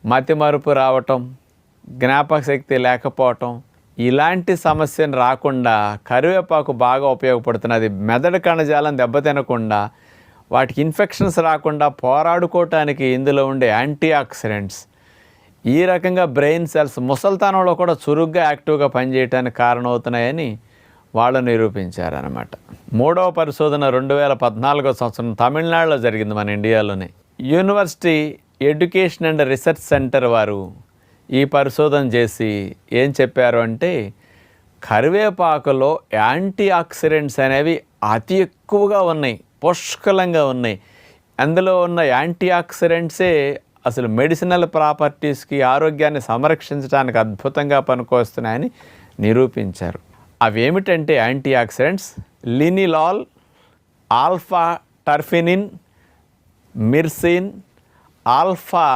మతిమరుపు రావటం, జ్ఞాపక శక్తి లేకపోవటం, ఇలాంటి సమస్యను రాకుండా కరివేపాకు బాగా ఉపయోగపడుతున్నది. మెదడు కణజాలం దెబ్బతినకుండా, వాటికి ఇన్ఫెక్షన్స్ రాకుండా పోరాడుకోవటానికి ఇందులో ఉండే యాంటీ ఆక్సిడెంట్స్ ఈ రకంగా బ్రెయిన్ సెల్స్ ముసల్తనంలో కూడా చురుగ్గా యాక్టివ్గా పనిచేయడానికి కారణమవుతున్నాయని వాళ్ళు నిరూపించారనమాట. మూడవ పరిశోధన 2014 సంవత్సరం తమిళనాడులో జరిగింది, మన ఇండియాలోనే. University education and research centre వారు ఈ పరిశోధన చేసి ఏం చెప్పారు అంటే, కరివేపాకులో యాంటీ ఆక్సిడెంట్స్ అనేవి అతి ఎక్కువగా ఉన్నాయి, పుష్కలంగా ఉన్నాయి. అందులో ఉన్న యాంటీ ఆక్సిడెంట్సే అసలు మెడిసినల్ ప్రాపర్టీస్కి, ఆరోగ్యాన్ని సంరక్షించడానికి అద్భుతంగా పనికొస్తున్నాయని నిరూపించారు. అవేమిటంటే యాంటీ ఆక్సిడెంట్స్ లినిలాల్, ఆల్ఫా టర్ఫినిన్, మిర్సిన్, ఆల్ఫా